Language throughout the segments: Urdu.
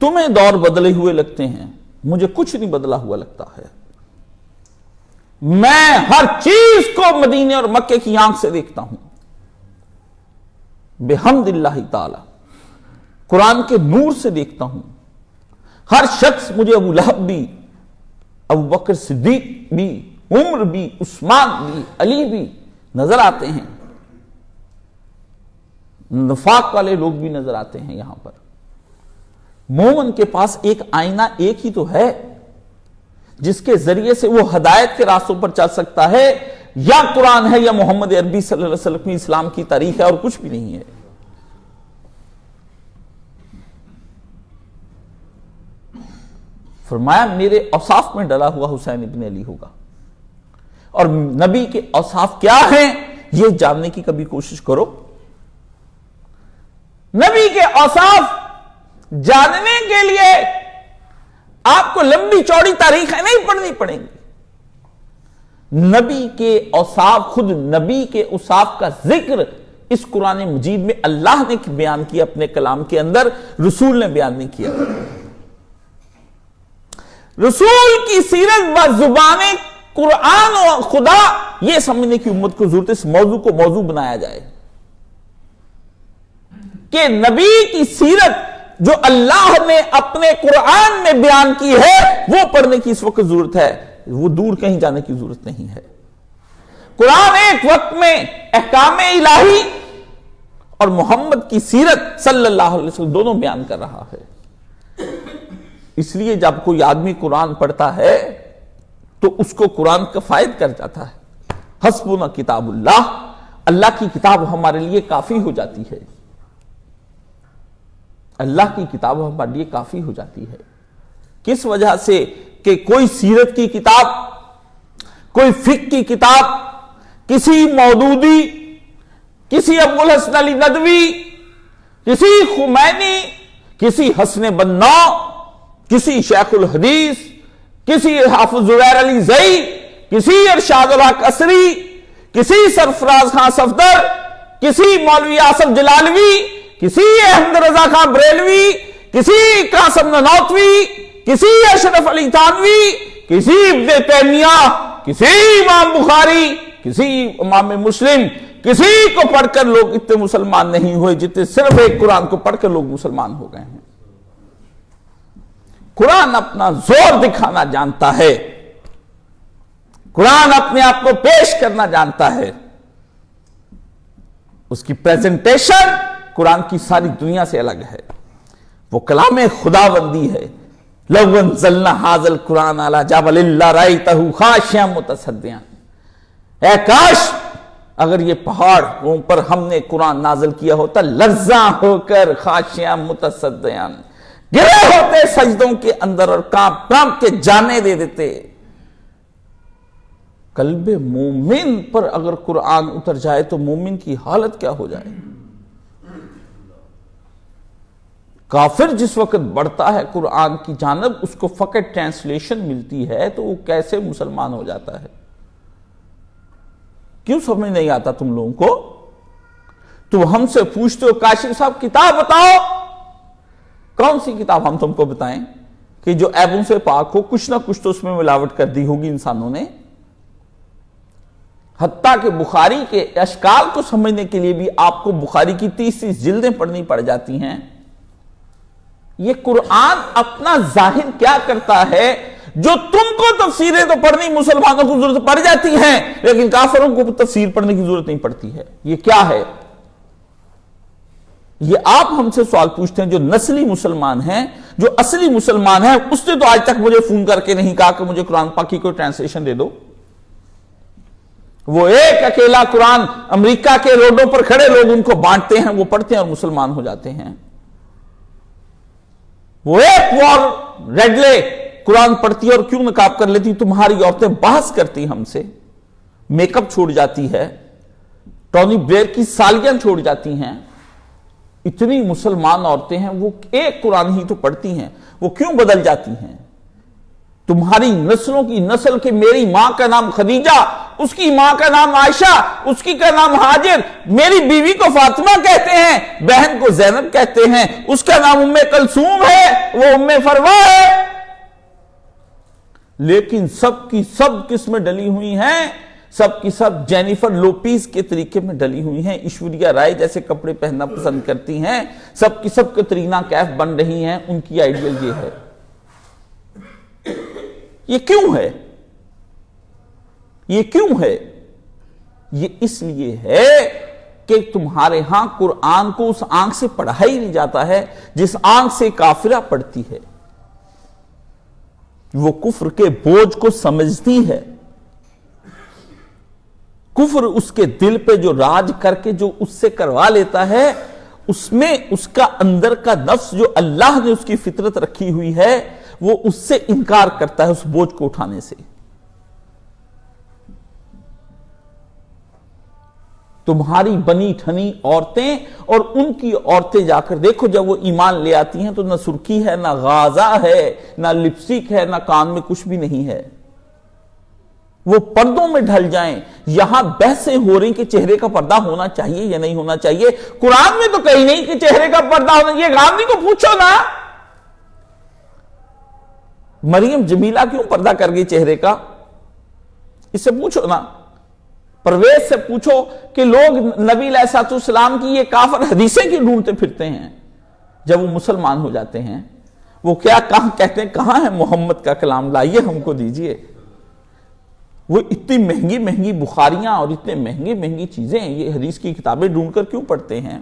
تمہیں دور بدلے ہوئے لگتے ہیں، مجھے کچھ نہیں بدلا ہوا لگتا ہے۔ میں ہر چیز کو مدینے اور مکے کی آنکھ سے دیکھتا ہوں، بحمد اللہ تعالی، قرآن کے نور سے دیکھتا ہوں۔ ہر شخص مجھے ابو لہب بھی، ابو بکر صدیق بھی، عمر بھی، عثمان بھی، علی بھی نظر آتے ہیں، نفاق والے لوگ بھی نظر آتے ہیں۔ یہاں پر مومن کے پاس ایک آئینہ ایک ہی تو ہے جس کے ذریعے سے وہ ہدایت کے راستوں پر چل سکتا ہے، یا قرآن ہے یا محمد عربی صلی اللہ علیہ وسلم کی اسلام کی تاریخ ہے، اور کچھ بھی نہیں ہے۔ فرمایا میرے اوصاف میں ڈلا ہوا حسین ابن علی ہوگا، اور نبی کے اوصاف کیا ہیں یہ جاننے کی کبھی کوشش کرو۔ نبی کے اوصاف جاننے کے لیے آپ کو لمبی چوڑی تاریخیں نہیں پڑھنی پڑیں گی۔ نبی کے اوصاف، خود نبی کے اوصاف کا ذکر اس قرآن مجید میں اللہ نے بیان کیا اپنے کلام کے اندر، رسول نے بیان نہیں کیا۔ رسول کی سیرت بزبان قرآن و خدا، یہ سمجھنے کی امت کو ضرورت ہے اس موضوع کو موضوع بنایا جائے کہ نبی کی سیرت جو اللہ نے اپنے قرآن میں بیان کی ہے وہ پڑھنے کی اس وقت ضرورت ہے، وہ دور کہیں جانے کی ضرورت نہیں ہے۔ قرآن ایک وقت میں احکام الہی اور محمد کی سیرت صلی اللہ علیہ وسلم دونوں بیان کر رہا ہے۔ اس لیے جب کوئی آدمی قرآن پڑھتا ہے تو اس کو قرآن کفایت کر جاتا ہے۔ حسبنا کتاب اللہ، اللہ کی کتاب ہمارے لیے کافی ہو جاتی ہے، اللہ کی کتاب ہمارے لیے کافی ہو جاتی ہے۔ کس وجہ سے کہ کوئی سیرت کی کتاب، کوئی فقہ کی کتاب، کسی مودودی، کسی ابو الحسن علی ندوی، کسی خمینی، کسی حسن بنا، کسی شیخ الحدیث، کسی حافظ زبیر علی زئی، کسی ارشاد الحق عصری، کسی سرفراز خان صفدر، کسی مولوی آصف جلالوی، کسی احمد رضا خان بریلوی، کسی قاسم نانوتوی، کسی اشرف علی تھانوی، کسی ابن تیمیہ، کسی امام بخاری، کسی امام مسلم، کسی کو پڑھ کر لوگ اتنے مسلمان نہیں ہوئے جتنے صرف ایک قرآن کو پڑھ کر لوگ مسلمان ہو گئے ہیں۔ قرآن اپنا زور دکھانا جانتا ہے، قرآن اپنے آپ کو پیش کرنا جانتا ہے، اس کی پریزنٹیشن قرآن کی ساری دنیا سے الگ ہے، وہ کلام خداوندی ہے۔ لو انزلنا ھذا القرآن علی جبل لرأیتہ خاشعا متصدعا، اے کاش اگر یہ پہاڑوں پر ہم نے قرآن نازل کیا ہوتا لرزاں ہو کر خاشعا متصدعا، گرے ہوتے سجدوں کے اندر اور کانپ کے جانے دے دیتے۔ قلب مومن پر اگر قرآن اتر جائے تو مومن کی حالت کیا ہو جائے؟ کافر جس وقت بڑھتا ہے قرآن کی جانب، اس کو فقط ٹرانسلیشن ملتی ہے تو وہ کیسے مسلمان ہو جاتا ہے؟ کیوں سمجھ نہیں آتا تم لوگوں کو؟ تو ہم سے پوچھتے ہو کاشف صاحب کتاب بتاؤ، کون سی کتاب ہم تم کو بتائیں کہ جو عیبوں سے پاک ہو؟ کچھ نہ کچھ تو اس میں ملاوٹ کر دی ہوگی انسانوں نے۔ حتیٰ کہ بخاری کے اشکال کو سمجھنے کے لیے بھی آپ کو بخاری کی 30 جلدیں پڑھنی پڑ جاتی ہیں۔ یہ قرآن اپنا ظاہر کیا کرتا ہے؟ جو تم کو تفسیریں تو پڑھنی مسلمانوں کو ضرورت پڑ جاتی ہیں، لیکن کافروں کو تفسیر پڑھنے کی ضرورت نہیں پڑتی ہے۔ یہ کیا ہے؟ یہ آپ ہم سے سوال پوچھتے ہیں جو نسلی مسلمان ہیں، جو اصلی مسلمان ہیں، اس نے تو آج تک مجھے فون کر کے نہیں کہا کہ مجھے قرآن پاک کی کوئی ٹرانسلیشن دے دو۔ وہ ایک اکیلا قرآن امریکہ کے روڈوں پر کھڑے لوگ ان کو بانٹتے ہیں، وہ پڑھتے ہیں اور مسلمان ہو جاتے ہیں۔ وہ ایک وار ریڈلے قرآن پڑھتی ہے اور کیوں نقاب کر لیتی؟ تمہاری عورتیں بحث کرتی ہم سے، میک اپ چھوڑ جاتی ہے، ٹونی بلیئر کی سالیاں چھوڑ جاتی ہیں۔ اتنی مسلمان عورتیں ہیں، وہ ایک قرآن ہی تو پڑھتی ہیں، وہ کیوں بدل جاتی ہیں؟ تمہاری نسلوں کی نسل کے میری ماں کا نام خدیجہ، اس کی ماں کا نام عائشہ، اس کی کا نام ہاجر، میری بیوی کو فاطمہ کہتے ہیں، بہن کو زینب کہتے ہیں، اس کا نام ام کلثوم ہے، وہ ام فروا ہے، لیکن سب کی سب کس میں ڈلی ہوئی ہیں؟ سب کی سب جینیفر لوپیز کے طریقے میں ڈلی ہوئی ہیں، ایشوریا رائے جیسے کپڑے پہننا پسند کرتی ہیں، سب کی سب کترینہ کیف بن رہی ہیں، ان کی آئیڈیل یہ ہے۔ یہ کیوں ہے؟ یہ کیوں ہے؟ یہ اس لیے ہے کہ تمہارے ہاں قرآن کو اس آنکھ سے پڑھا ہی نہیں جاتا ہے جس آنکھ سے کافرہ پڑھتی ہے، وہ کفر کے بوجھ کو سمجھتی ہے۔ کفر اس کے دل پہ جو راج کر کے جو اس سے کروا لیتا ہے، اس میں اس کا اندر کا نفس جو اللہ نے اس کی فطرت رکھی ہوئی ہے وہ اس سے انکار کرتا ہے، اس بوجھ کو اٹھانے سے۔ تمہاری بنی ٹھنی عورتیں اور ان کی عورتیں جا کر دیکھو، جب وہ ایمان لے آتی ہیں تو نہ سرخی ہے، نہ غازہ ہے، نہ لپسٹک ہے، نہ کان میں کچھ بھی نہیں ہے، وہ پردوں میں ڈھل جائیں۔ یہاں بحثیں ہو رہی کہ چہرے کا پردہ ہونا چاہیے یا نہیں ہونا چاہیے، قرآن میں تو کہیں نہیں کہ چہرے کا پردہ ہونا چاہیے۔ گاندھی کو پوچھو نا، مریم جمیلہ کیوں پردہ کر گئی چہرے کا؟ اس سے پوچھو نا، پرویز سے پوچھو کہ لوگ نبی علیہ السلام کی یہ کافر حدیثیں کیوں ڈھونڈتے پھرتے ہیں جب وہ مسلمان ہو جاتے ہیں؟ وہ کیا کہاں کہتے ہیں، کہاں ہے محمد کا کلام، لائیے ہم کو دیجئے۔ وہ اتنی مہنگی مہنگی بخاریاں اور اتنے مہنگی مہنگی چیزیں یہ حدیث کی کتابیں ڈھونڈ کر کیوں پڑھتے ہیں؟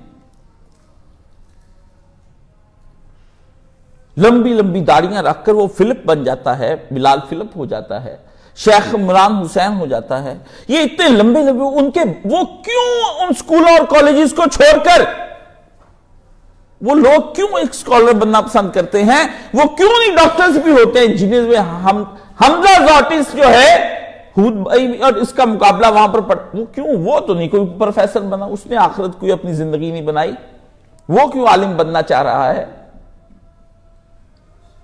لمبی لمبی داڑیاں رکھ کر وہ فلپ بن جاتا ہے، بلال فلپ ہو جاتا ہے، شیخ عمران حسین ہو جاتا ہے۔ یہ اتنے لمبے لمبے ان کے، وہ کیوں ان سکولوں اور کالجز کو چھوڑ کر وہ لوگ کیوں ایک سکولر بننا پسند کرتے ہیں؟ وہ کیوں نہیں ڈاکٹرز بھی ہوتے ہیں انجینئرز میں؟ حمزہ زاٹس جو ہے ہود بھائی اور اس کا مقابلہ وہاں پر وہ کیوں؟ وہ تو نہیں کوئی پروفیسر بنا، اس نے آخرت کوئی اپنی زندگی نہیں بنائی، وہ کیوں عالم بننا چاہ رہا ہے؟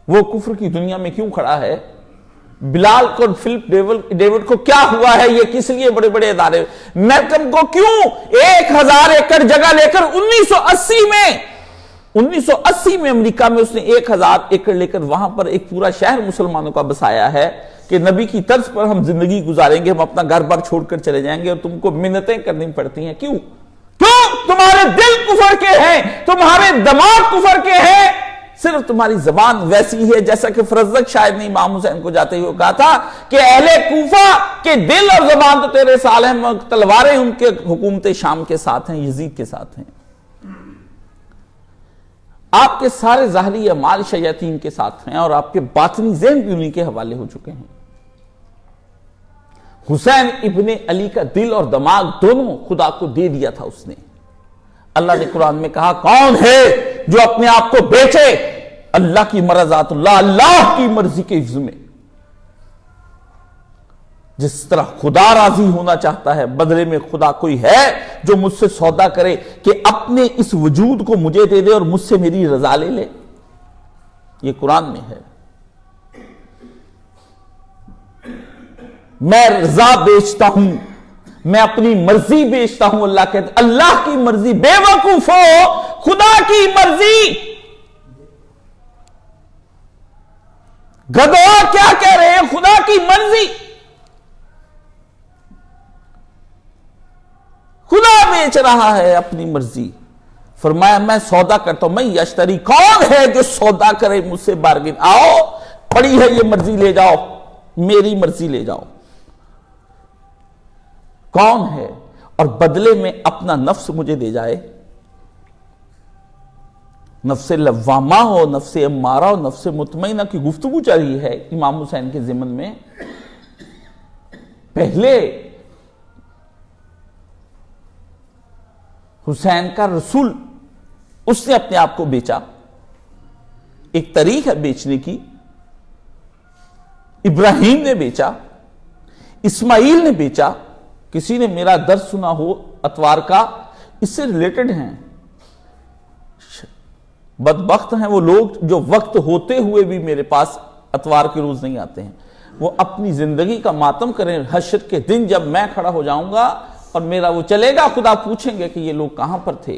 وہ کفر کی دنیا میں کیوں کھڑا ہے؟ بلال کو فلپ ڈیوڈ کو کیا ہوا ہے؟ یہ کس لیے بڑے بڑے ادارے؟ میلکم کو کیوں 1000 ایکڑ جگہ لے کر 1980 میں امریکہ میں اس نے 1000 ایکڑ لے کر وہاں پر ایک پورا شہر مسلمانوں کا بسایا ہے کہ نبی کی طرز پر ہم زندگی گزاریں گے، ہم اپنا گھر بار چھوڑ کر چلے جائیں گے اور تم کو منتیں کرنی پڑتی ہیں۔ کیوں؟ تمہارے دل کفر کے ہیں، تمہارے دماغ کفر کے ہیں، صرف تمہاری زبان ویسی ہے جیسا کہ فرزدق شاید نے امام حسین کو جاتے ہوئے کہا تھا کہ اہل کوفہ کے دل اور زبان تو تیرے سال ہیں، تلواریں ان کے حکومت شام کے ساتھ ہیں، یزید کے ساتھ ہیں۔ آپ کے سارے ظاہری اعمال شیاطین کے ساتھ ہیں اور آپ کے باطنی ذہن بھی انہی کے حوالے ہو چکے ہیں۔ حسین ابن علی کا دل اور دماغ دونوں خدا کو دے دیا تھا اس نے۔ اللہ نے قرآن میں کہا کون ہے جو اپنے آپ کو بیچے اللہ کی مرضات اللہ کی مرضی کے عوض میں؟ جس طرح خدا راضی ہونا چاہتا ہے، بدلے میں خدا کوئی ہے جو مجھ سے سودا کرے کہ اپنے اس وجود کو مجھے دے دے اور مجھ سے میری رضا لے لے؟ یہ قرآن میں ہے۔ میں رضا بیچتا ہوں، میں اپنی مرضی بیچتا ہوں، اللہ کہتے اللہ کی مرضی، بے وقوف ہو، خدا کی مرضی۔ گدھا کیا کہہ رہے ہیں؟ خدا کی مرضی، خدا بیچ رہا ہے اپنی مرضی۔ فرمایا میں سودا کرتا ہوں، میں یشتری، کون ہے جو سودا کرے مجھ سے بارگن؟ آؤ پڑی ہے یہ مرضی، لے جاؤ، میری مرضی لے جاؤ۔ کون ہے اور بدلے میں اپنا نفس مجھے دے جائے؟ نفس لوامہ ہو، نفس امارہ ہو، نفس مطمئنہ کی گفتگو چل رہی ہے امام حسین کے ضمن میں۔ پہلے حسین کا رسول، اس نے اپنے آپ کو بیچا، ایک طریق ہے بیچنے کی۔ ابراہیم نے بیچا، اسماعیل نے بیچا۔ کسی نے میرا درس سنا ہو اتوار کا، اس سے ریلیٹڈ ہیں۔ بدبخت ہیں وہ لوگ جو وقت ہوتے ہوئے بھی میرے پاس اتوار کے روز نہیں آتے ہیں۔ وہ اپنی زندگی کا ماتم کریں، حشر کے دن جب میں کھڑا ہو جاؤں گا اور میرا وہ چلے گا، خدا پوچھیں گے کہ یہ لوگ کہاں پر تھے؟